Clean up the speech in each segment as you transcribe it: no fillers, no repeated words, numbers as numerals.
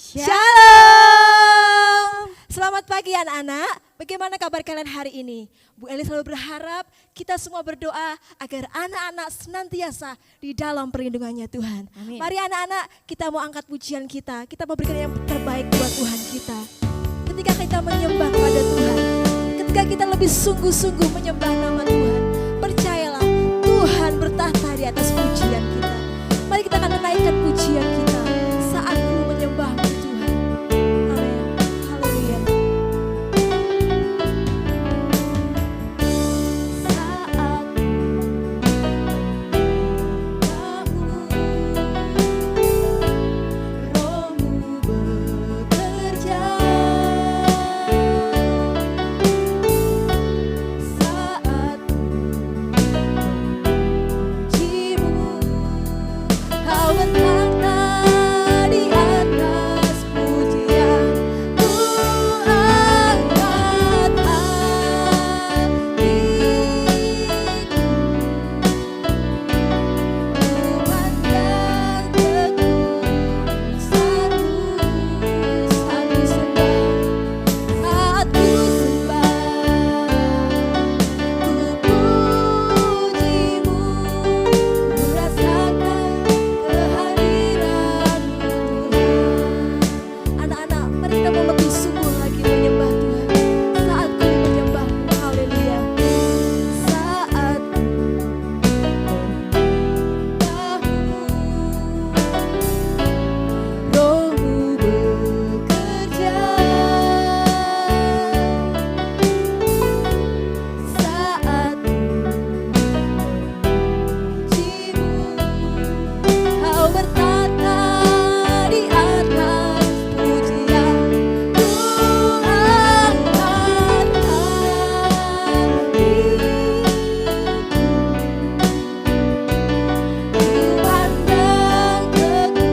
Shalom. Selamat pagi anak-anak. Bagaimana kabar kalian hari ini? Bu Eli selalu berharap kita semua berdoa agar anak-anak senantiasa di dalam perlindungannya Tuhan. Amin. Mari anak-anak, kita mau angkat pujian kita. Kita mau berikan yang terbaik buat Tuhan kita. Ketika kita menyembah kepada Tuhan, ketika kita lebih sungguh-sungguh menyembah nama Tuhan, percayalah Tuhan bertahta di atas pujian kita. Mari kita akan menaikkan pujian kita saat ku menyembahmu Tuhan. Amin. Haleluya. Saat Rohmu bekerja, saat pujimu kau bertahta di atas pujian, ku angkat hatiku, ku pandang teguh satu sembah. Saat ku sembah, ku pujimu, ku rasakan kehadiran-Mu Tuhan. Anak-anak, mari kita mau lebih sungguh lagi menyembah Tuhan. Saat ku menyembah-Mu, haleluya. Saat ku menyembah-Mu, Roh-Mu bekerja. Saat pujimu, kau bertahta di atas pujian, ku angkat hatiku, ku pandang teguh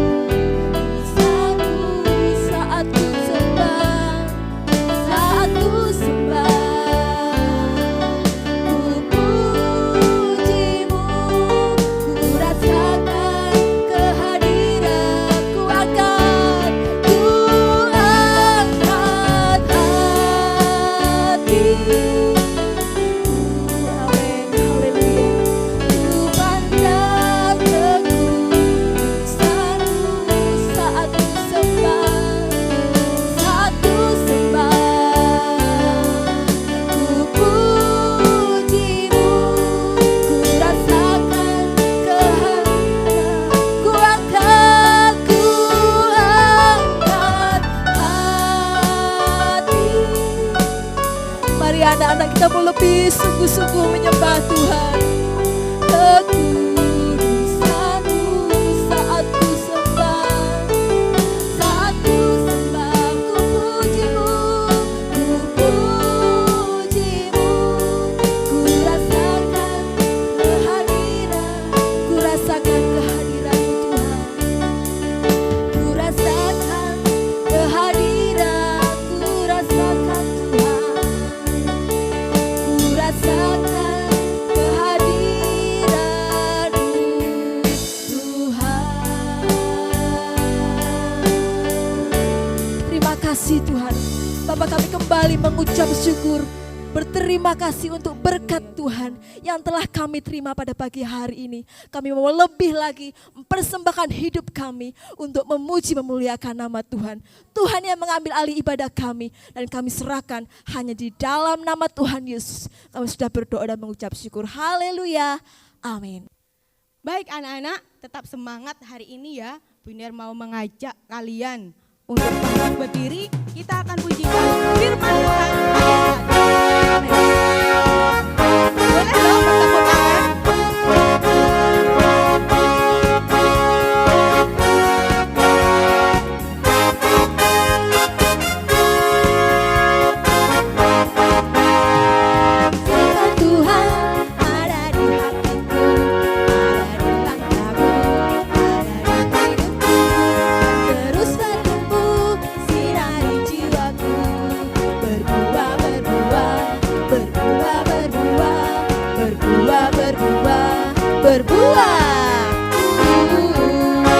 saat ku sembah, saat ku sembah, ku pujimu, ku rasakan kehadiran, ku angkat hatiku. Amin, haleluya. Ku pandang teguh saat ku sembah, saat ku sembah, ku pujimu, ku rasakan kehadiran, ku angkat hati. Mari anak-anak kita mau lebih sungguh-sungguh menyembah Tuhan. Kekudusan-Mu saat ku sembah, saat ku sembah, ku pujimu, ku pujimu, ku rasakan kehadiran, ku rasakan kehadiran-Mu Tuhan. Ku rasakan kehadiran, ku rasakan Tuhan. Ku rasakan kehadiran-Mu Tuhan. Terima kasih Tuhan. Bapa, kami kembali mengucap syukur, berterima kasih untuk berkat Tuhan yang telah kami terima pada pagi hari ini. Kami mau lebih lagi mempersembahkan hidup kami untuk memuji memuliakan nama Tuhan. Tuhan yang mengambil alih ibadah kami dan kami serahkan hanya di dalam nama Tuhan Yesus. Kami sudah berdoa dan mengucap syukur. Haleluya. Amin. Baik anak-anak, tetap semangat hari ini ya. Bu Iner mau mengajak kalian untuk bangkit berdiri. Kita akan pujikan firman Tuhan. Boleh dong bertepuk tangan. Firman Tuhan ada di hatiku, ada di langkahku, ada di hidupku, terus bertumbuh sinari jiwaku, berbuah, berbuah, berbuah, berbuah, berbuah, berbuah, berbuah. Firman Tuhan.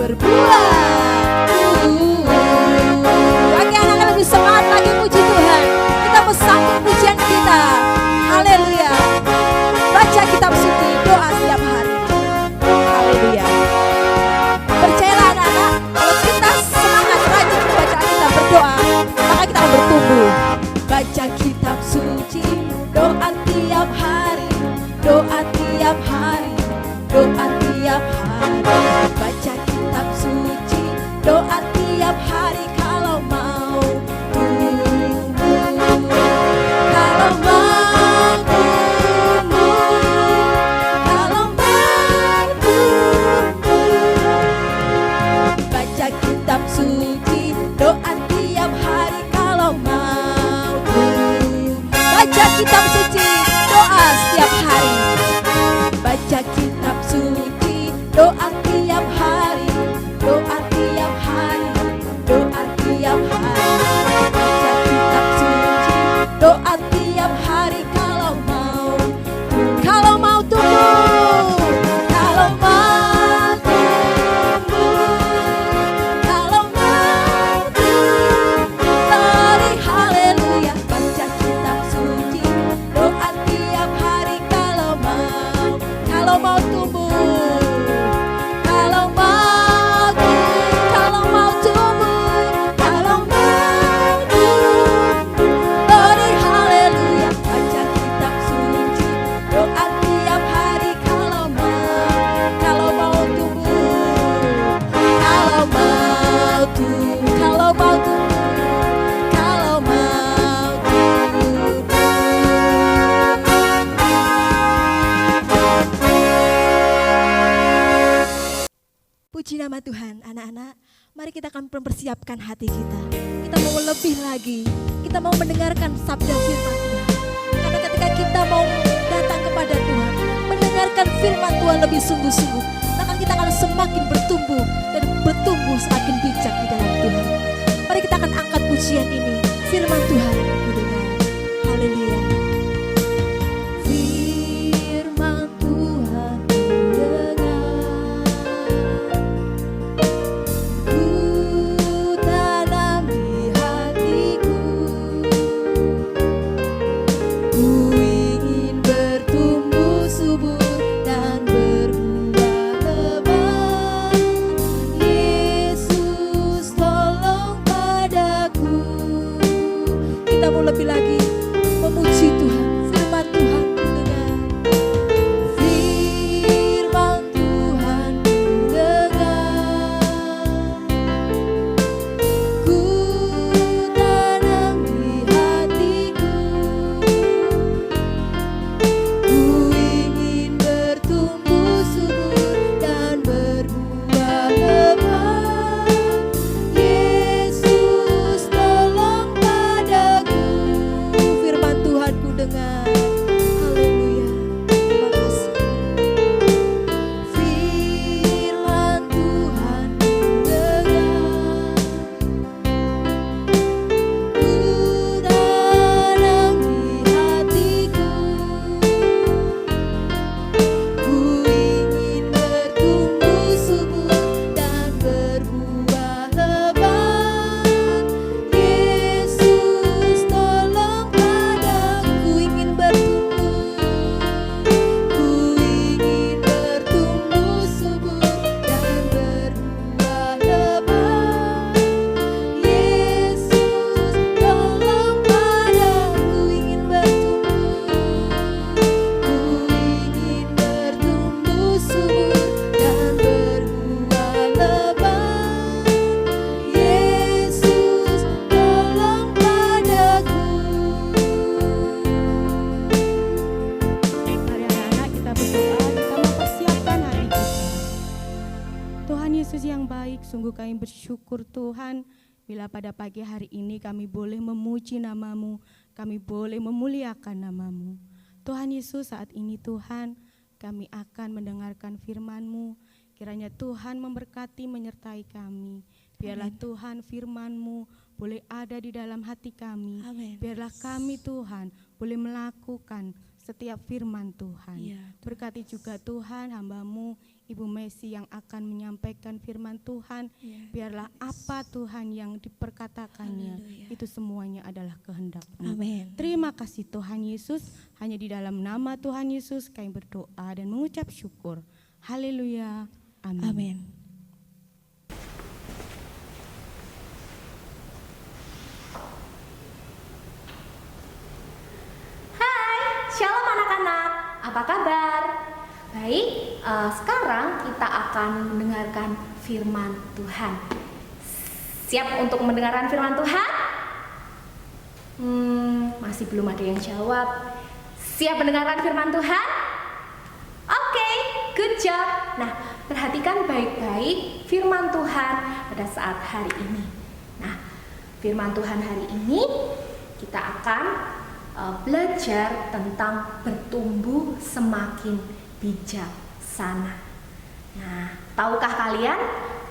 berbuah. Bagi anak-anak lebih semangat lagi puji Tuhan. Kita mau sambung pujian kita. Haleluya. Baca kitab suci, doa setiap hari. Haleluya. Percayalah anak-anak, kalau kita semangat rajin membaca Alkitab berdoa, maka kita akan bertumbuh. Baca kitab suci, doa tiap hari, doa tiap hari, doa tiap hari. Baca kitab suci, doa tiap hari kalau mau tumbuh. Kalau mau tumbuh, kalau mau tumbuh. Baca kitab suci, doa tiap hari kalau mau tumbuh. Baca kitab suci, doa setiap hari. Baca kitab suci, doa tiap hari, doa tiap hari, doa tiap hari. Baca kitab suci, doa tiap hari kalau mau tumbuh, kalau mau tumbuh, kalau mau tumbuh. Lari haleluya. Baca kitab suci, doa tiap hari kalau mau tumbuh, kalau mau tumbuh, kalau mau tumbuh. Lari haleluya. Baca kitab suci, doa tiap hari kalau mau tumbuh, kalau mau tumbuh, kalau mau tumbuh, kalau mau tumbuh. Puji nama Tuhan, anak-anak. Mari kita akan mempersiapkan hati kita. Kita mau lebih lagi. Kita mau mendengarkan sabda firman Tuhan. Karena ketika kita mau datang kepada Tuhan, mendengarkan firman Tuhan lebih sungguh-sungguh, maka kita akan semakin bertumbuh dan bertumbuh semakin bijak di dalam Tuhan. Mari kita akan angkat pujian ini. Firman Tuhan, ku dengar. Haleluya. Firman Tuhan, ku dengar. Ku tanam di hatiku. Ku ingin bertumbuh subur dan berbuah lebat. Yesus tolong padaku. Kita mau lebih lagi memuji Tuhan. Firman Tuhan ku dengar. Firman Tuhan ku dengar. Ku tanam di hatiku. Ku ingin bertumbuh subur dan berbuah lebat. Yesus tolong padaku. Firman Tuhan ku dengar. Haleluya. Terima kasih. Firman Tuhan ku dengar. Ku tanam di hatiku. Ku ingin bertumbuh subur dan berbuah lebat. Yesus tolong padaku. Ingin bertumbuh. Ku ingin bertumbuh subur dan berbuah lebat. Yesus tolong padaku. Ingin bertumbuh. Ku ingin bertumbuh subur dan berbuah lebat. Yesus tolong padaku. Mari anak-anak kita berdoa, kita mempersiapkan hati kita. Tuhan Yesus yang baik, sungguh kami bersyukur Tuhan, bila pada pagi hari ini kami boleh memuji nama-Mu, kami boleh memuliakan nama-Mu. Tuhan Yesus, saat ini Tuhan, kami akan mendengarkan firman-Mu. Kiranya Tuhan memberkati menyertai kami. Biarlah Tuhan firman-Mu boleh ada di dalam hati kami. Amin. Biarlah kami Tuhan boleh melakukan setiap firman Tuhan. Iya. Berkati juga Tuhan hamba-Mu Ibu Messi yang akan menyampaikan firman Tuhan. Ya. Biarlah apa Tuhan yang diperkatakannya, Haleluya. itu semuanya adalah kehendak-Mu. Amin. Terima kasih Tuhan Yesus. Hanya di dalam nama Tuhan Yesus kami berdoa dan mengucap syukur. Haleluya. Amin. Amin. Shalom anak-anak, apa kabar? Baik, sekarang kita akan mendengarkan firman Tuhan. Siap untuk mendengarkan firman Tuhan? Masih belum ada yang jawab. Siap mendengarkan firman Tuhan? Oke, good job. Nah, perhatikan baik-baik firman Tuhan pada saat hari ini. Nah, firman Tuhan hari ini kita akan belajar tentang bertumbuh semakin bijaksana. Nah, tahukah kalian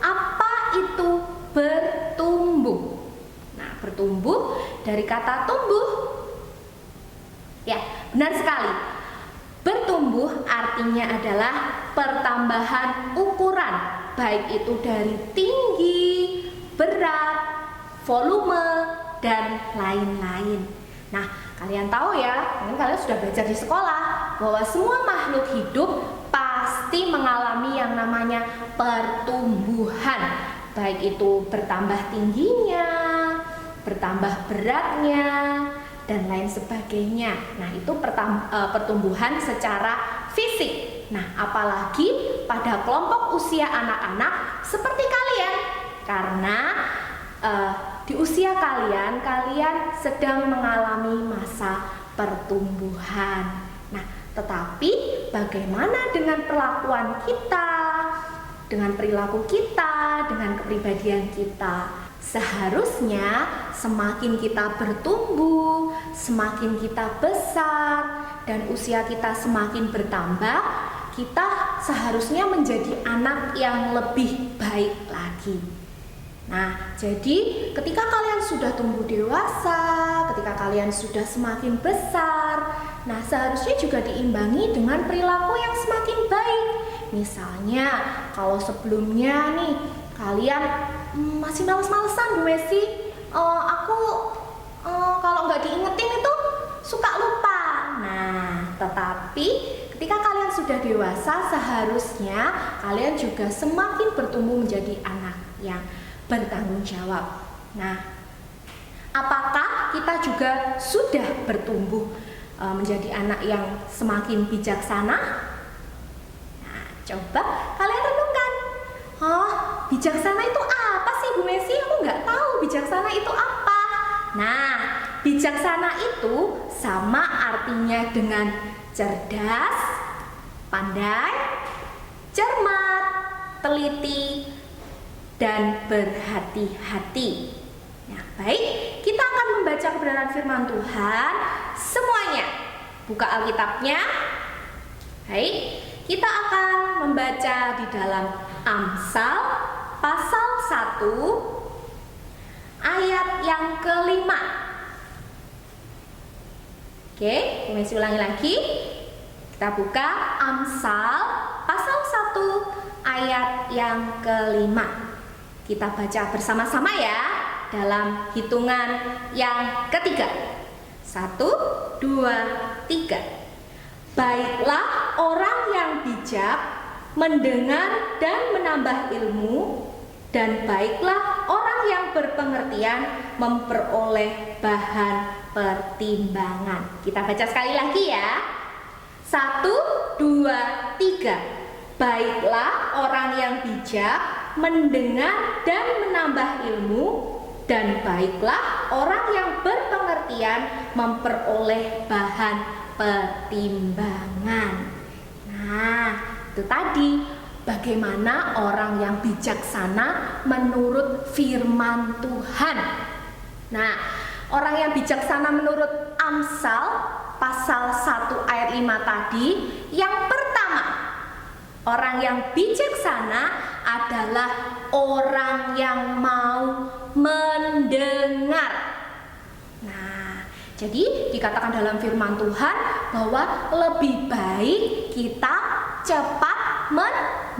apa itu bertumbuh? Nah, bertumbuh dari kata tumbuh. Ya, benar sekali. Bertumbuh artinya adalah pertambahan ukuran, baik itu dari tinggi, berat, volume, dan lain-lain. Nah, kalian tahu ya, mungkin kalian sudah belajar di sekolah bahwa semua makhluk hidup pasti mengalami yang namanya pertumbuhan, baik itu bertambah tingginya, bertambah beratnya, dan lain sebagainya. Nah, itu pertumbuhan secara fisik. Nah, apalagi pada kelompok usia anak-anak seperti kalian, karena di usia kalian sedang mengalami masa pertumbuhan. Nah, tetapi bagaimana dengan perlakuan kita, dengan perilaku kita, dengan kepribadian kita? Seharusnya semakin kita bertumbuh, semakin kita besar, dan usia kita semakin bertambah, kita seharusnya menjadi anak yang lebih baik lagi. Nah, jadi ketika kalian sudah tumbuh dewasa, ketika kalian sudah semakin besar, nah seharusnya juga diimbangi dengan perilaku yang semakin baik. Misalnya, kalau sebelumnya nih kalian masih males-malesan, Bu Messi, kalau nggak diingetin itu suka lupa. Nah, tetapi ketika kalian sudah dewasa, seharusnya kalian juga semakin bertumbuh menjadi anak yang bertanggung jawab. Nah, apakah kita juga sudah bertumbuh menjadi anak yang semakin bijaksana? Nah, coba kalian renungkan. Bijaksana itu apa sih, Bu Messi? Aku nggak tahu bijaksana itu apa. Nah, bijaksana itu sama artinya dengan cerdas, pandai, cermat, teliti, dan berhati-hati. Nah, baik, kita akan membaca kebenaran firman Tuhan semuanya. Buka Alkitabnya. Baik, kita akan membaca di dalam Amsal pasal 1 ayat yang ke-5. Oke, Messi ulangi lagi. Kita buka Amsal pasal 1 ayat yang ke-5. Kita baca bersama-sama ya dalam hitungan yang ketiga. 1, 2, 3. Baiklah orang yang bijak mendengar dan menambah ilmu, dan baiklah orang yang berpengertian memperoleh bahan pertimbangan. Kita baca sekali lagi ya. 1, 2, 3. Baiklah orang yang bijak mendengar dan menambah ilmu, dan baiklah orang yang berpengertian memperoleh bahan pertimbangan. Nah, itu tadi bagaimana orang yang bijaksana menurut firman Tuhan. Nah, orang yang bijaksana menurut Amsal pasal 1 ayat 5 tadi, yang pertama, orang yang bijaksana adalah orang yang mau mendengar. Nah, jadi dikatakan dalam firman Tuhan bahwa lebih baik kita cepat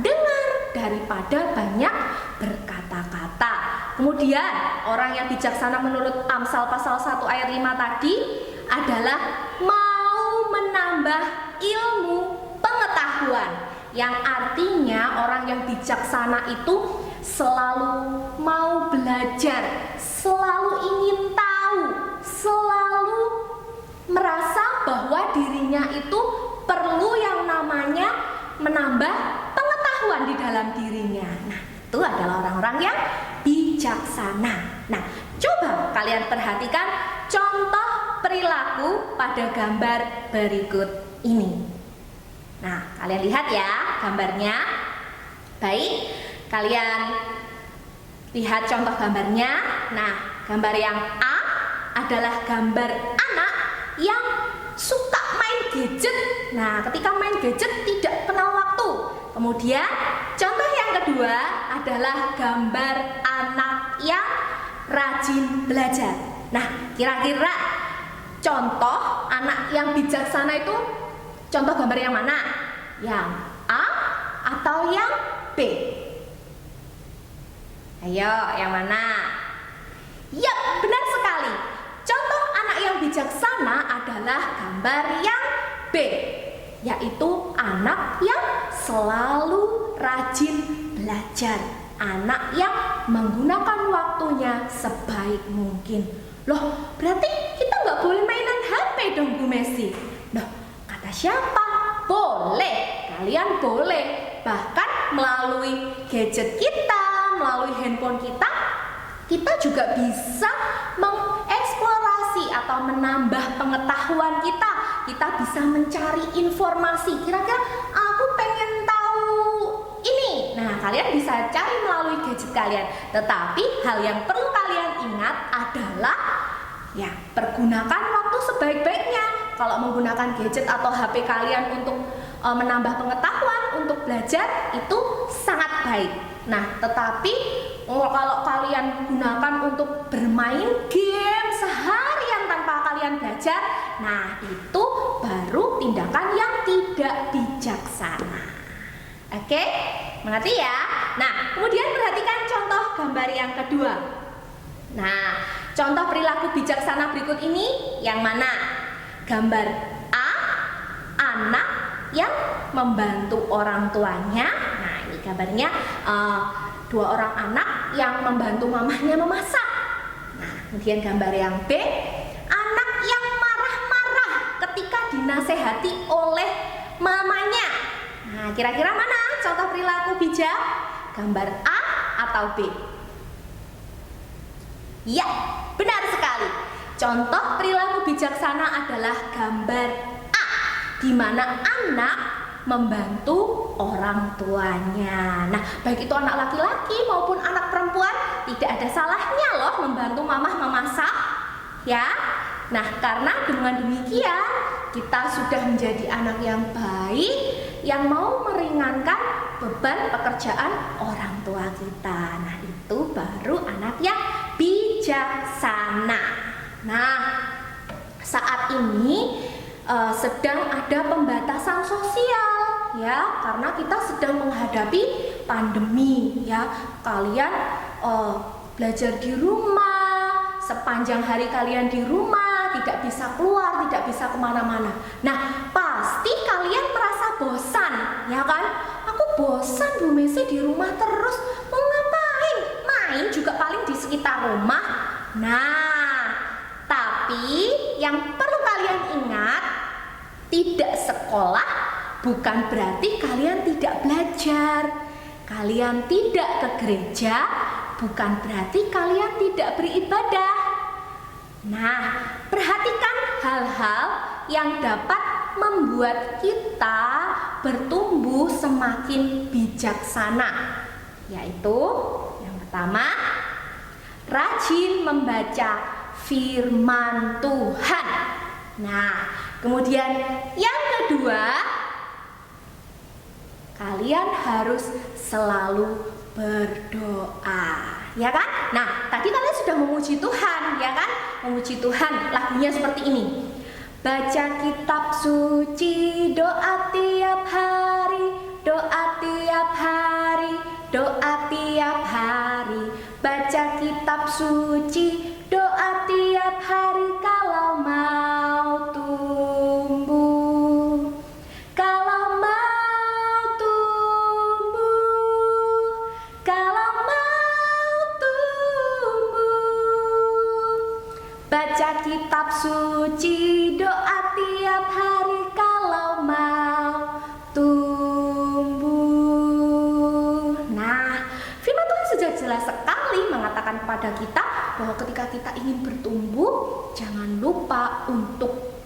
dengar daripada banyak berkata-kata. Kemudian orang yang bijaksana menurut Amsal pasal 1 ayat 5 tadi adalah mau menambah ilmu pengetahuan, yang artinya orang yang bijaksana itu selalu mau belajar, selalu ingin tahu, selalu merasa bahwa dirinya itu perlu yang namanya menambah pengetahuan di dalam dirinya. Nah, itu adalah orang-orang yang bijaksana. Nah, coba kalian perhatikan contoh perilaku pada gambar berikut ini. Nah, kalian lihat ya gambarnya. Baik, kalian lihat contoh gambarnya. Nah, gambar yang A adalah gambar anak yang suka main gadget. Nah, ketika main gadget tidak kenal waktu. Kemudian contoh yang kedua adalah gambar anak yang rajin belajar. Nah, kira-kira contoh anak yang bijaksana itu contoh gambar yang mana? Yang A atau yang B? Ayo, yang mana? Yap, benar sekali. Contoh anak yang bijaksana adalah gambar yang B, yaitu anak yang selalu rajin belajar, anak yang menggunakan waktunya sebaik mungkin. Loh, berarti kita nggak boleh mainan HP dong, Bu Messi? Loh, kata siapa? Boleh, kalian boleh. Bahkan melalui gadget kita, melalui handphone kita juga bisa mengeksplorasi atau menambah pengetahuan kita. Kita bisa mencari informasi. Kira-kira aku pengen tahu ini. Nah, kalian bisa cari melalui gadget kalian. Tetapi hal yang perlu kalian ingat adalah ya, pergunakan waktu sebaik-baiknya. Kalau menggunakan gadget atau HP kalian untuk menambah pengetahuan, untuk belajar, itu sangat baik. Nah, tetapi kalau kalian gunakan untuk bermain game seharian tanpa kalian belajar, nah itu baru tindakan yang tidak bijaksana. Oke? Mengerti ya? Nah, kemudian perhatikan contoh gambar yang kedua. Nah, contoh perilaku bijaksana berikut ini yang mana? Gambar A, anak yang membantu orang tuanya. Nah, ini gambarnya dua orang anak yang membantu mamahnya memasak. Nah, kemudian gambar yang B, anak yang marah-marah ketika dinasehati oleh mamanya. Nah, kira-kira mana contoh perilaku bijak? Gambar A atau B? Ya, benar sekali. Contoh perilaku bijaksana adalah gambar A, di mana anak membantu orang tuanya. Nah, baik itu anak laki-laki maupun anak perempuan, tidak ada salahnya loh membantu mamah memasak, ya. Nah, karena dengan demikian kita sudah menjadi anak yang baik, yang mau meringankan beban pekerjaan orang tua kita. Nah, itu baru anak yang bijaksana. Nah, saat ini sedang ada pembatasan sosial, ya, karena kita sedang menghadapi pandemi, ya. Kalian belajar di rumah, sepanjang hari kalian di rumah, tidak bisa keluar, tidak bisa kemana-mana. Nah, pasti kalian merasa bosan, ya kan? Aku bosan, Bu Messi, di rumah terus. Mau ngapain? Main juga paling di sekitar rumah. Nah, tapi yang perlu kalian ingat, tidak sekolah bukan berarti kalian tidak belajar. Kalian tidak ke gereja bukan berarti kalian tidak beribadah. Nah, perhatikan hal-hal yang dapat membuat kita bertumbuh semakin bijaksana, yaitu yang pertama, rajin membaca firman Tuhan. Nah, kemudian yang kedua, kalian harus selalu berdoa, ya kan? Nah, tadi kalian sudah memuji Tuhan, ya kan? Memuji Tuhan, lagunya seperti ini. Baca kitab suci, doa tiap hari, doa tiap hari. baca kitab suci, doa tiap hari kalau mau tumbuh. Kalau mau tumbuh, kalau mau tumbuh. Baca kitab suci, doa tiap hari kalau mau tumbuh. Nah, firman Tuhan sudah jelas sekali mengatakan kepada kita bahwa ketika kita ingin bertumbuh, jangan lupa untuk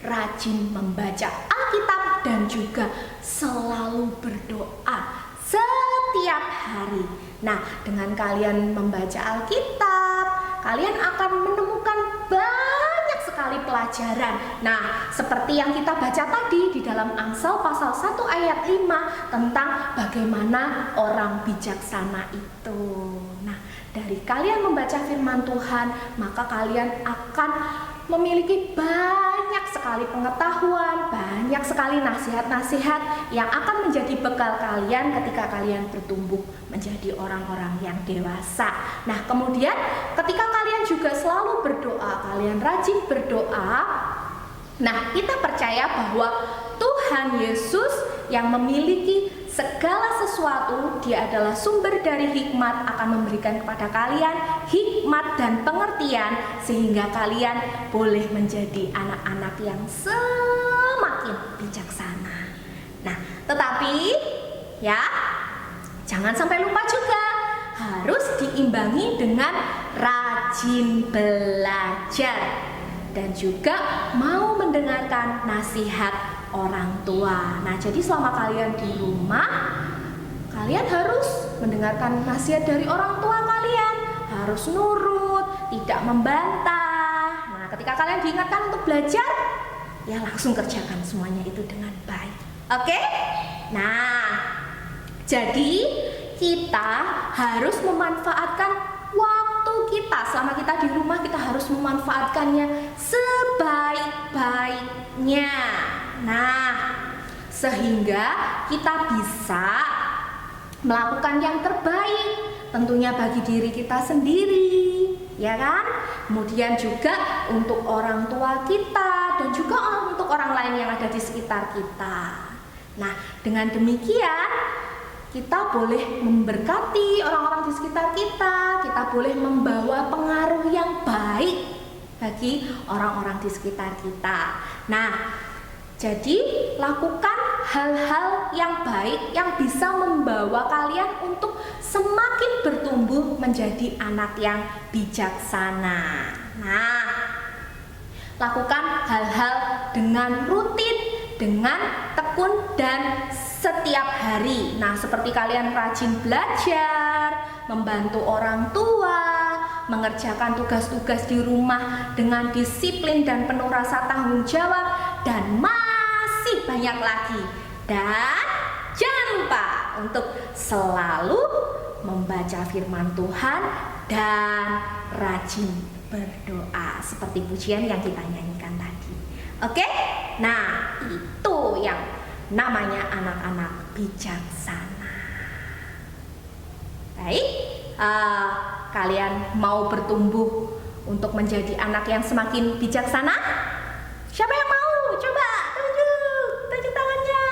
rajin membaca Alkitab dan juga selalu berdoa setiap hari. Nah, dengan kalian membaca Alkitab, kalian akan menemukan banyak sekali pelajaran. Nah, seperti yang kita baca tadi di dalam Amsal pasal 1 ayat 5 tentang bagaimana orang bijaksana itu. Nah, dari kalian membaca firman Tuhan, maka kalian akan memiliki banyak sekali pengetahuan, banyak sekali nasihat-nasihat yang akan menjadi bekal kalian ketika kalian bertumbuh menjadi orang-orang yang dewasa. Nah, kemudian ketika kalian juga selalu berdoa, kalian rajin berdoa, nah kita percaya bahwa Tuhan Yesus yang memiliki segala sesuatu, Dia adalah sumber dari hikmat, akan memberikan kepada kalian hikmat dan pengertian sehingga kalian boleh menjadi anak-anak yang semakin bijaksana. Nah, tetapi ya jangan sampai lupa juga harus diimbangi dengan rajin belajar dan juga mau mendengarkan nasihat orang tua. Nah, jadi selama kalian di rumah, kalian harus mendengarkan nasihat dari orang tua kalian, harus nurut, tidak membantah. Nah, ketika kalian diingatkan untuk belajar, ya langsung kerjakan semuanya itu dengan baik. Oke? Nah, jadi kita harus memanfaatkan waktu kita selama kita di rumah, kita harus memanfaatkannya sebaik-baiknya. Nah, sehingga kita bisa melakukan yang terbaik tentunya bagi diri kita sendiri, ya kan? Kemudian juga untuk orang tua kita dan juga untuk orang lain yang ada di sekitar kita. Nah, dengan demikian kita boleh memberkati orang-orang di sekitar kita, kita boleh membawa pengaruh yang baik bagi orang-orang di sekitar kita. Nah, jadi lakukan hal-hal yang baik yang bisa membawa kalian untuk semakin bertumbuh menjadi anak yang bijaksana. Nah, lakukan hal-hal dengan rutin, dengan tekun dan setiap hari. Nah, seperti kalian rajin belajar, membantu orang tua, mengerjakan tugas-tugas di rumah dengan disiplin dan penuh rasa tanggung jawab, dan masih banyak lagi. Dan jangan lupa untuk selalu membaca firman Tuhan dan rajin berdoa seperti pujian yang kita nyanyikan tadi. Oke? Nah, itu yang namanya anak-anak bijaksana. Baik, kalian mau bertumbuh untuk menjadi anak yang semakin bijaksana? Siapa yang mau? Coba tunjuk tangannya.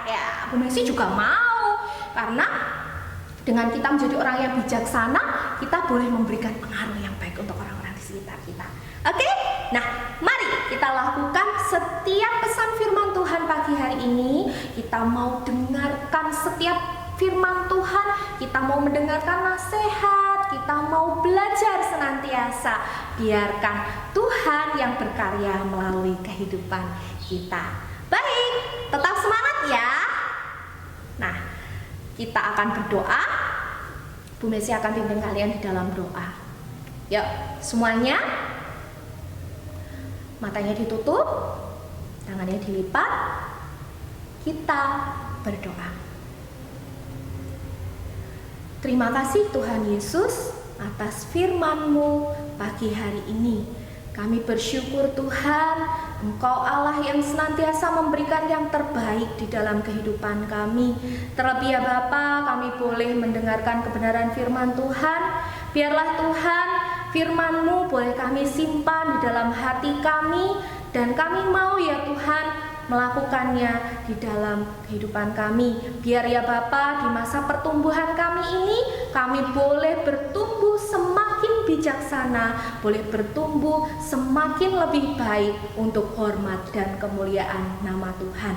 Ya, Bu Messi juga mau. Karena dengan kita menjadi orang yang bijaksana, kita boleh memberikan pengaruh yang baik untuk orang-orang di sekitar kita. Oke? Nah, mari kita lakukan setiap pesan firman Tuhan pagi hari ini. Kita mau dengarkan setiap firman Tuhan, kita mau mendengarkan nasihat, kita mau belajar senantiasa. Biarkan Tuhan yang berkarya melalui kehidupan kita. Baik, tetap semangat ya. Nah, kita akan berdoa. Bu Messi akan pimpin kalian di dalam doa. Yuk, semuanya matanya ditutup, tangannya dilipat, kita berdoa. Terima kasih Tuhan Yesus atas firman-Mu pagi hari ini. Kami bersyukur Tuhan, Engkau Allah yang senantiasa memberikan yang terbaik di dalam kehidupan kami. Terlebih ya Bapa, kami boleh mendengarkan kebenaran firman Tuhan. Biarlah Tuhan firman-Mu boleh kami simpan di dalam hati kami, dan kami mau ya Tuhan melakukannya di dalam kehidupan kami. Biar ya Bapa, di masa pertumbuhan kami ini kami boleh bertumbuh semakin bijaksana, boleh bertumbuh semakin lebih baik untuk hormat dan kemuliaan nama Tuhan.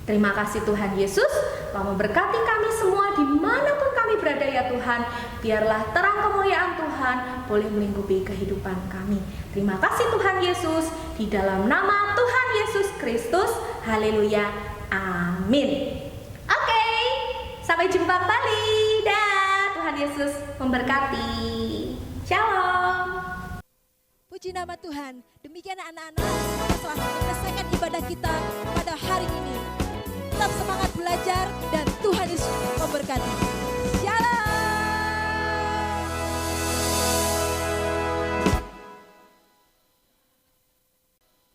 Terima kasih Tuhan Yesus, Kau memberkati kami semua dimanapun kami berada ya Tuhan. Biarlah terang kemuliaan Tuhan boleh melingkupi kehidupan kami. Terima kasih Tuhan Yesus, di dalam nama Tuhan Yesus Kristus. Haleluya, amin. Oke, sampai jumpa kembali. Dah, Tuhan Yesus memberkati. Shalom. Puji nama Tuhan. Demikian anak-anak, kita telah menyelesaikan ibadah kita pada hari ini. Tetap semangat belajar dan Tuhan Yesus memberkati.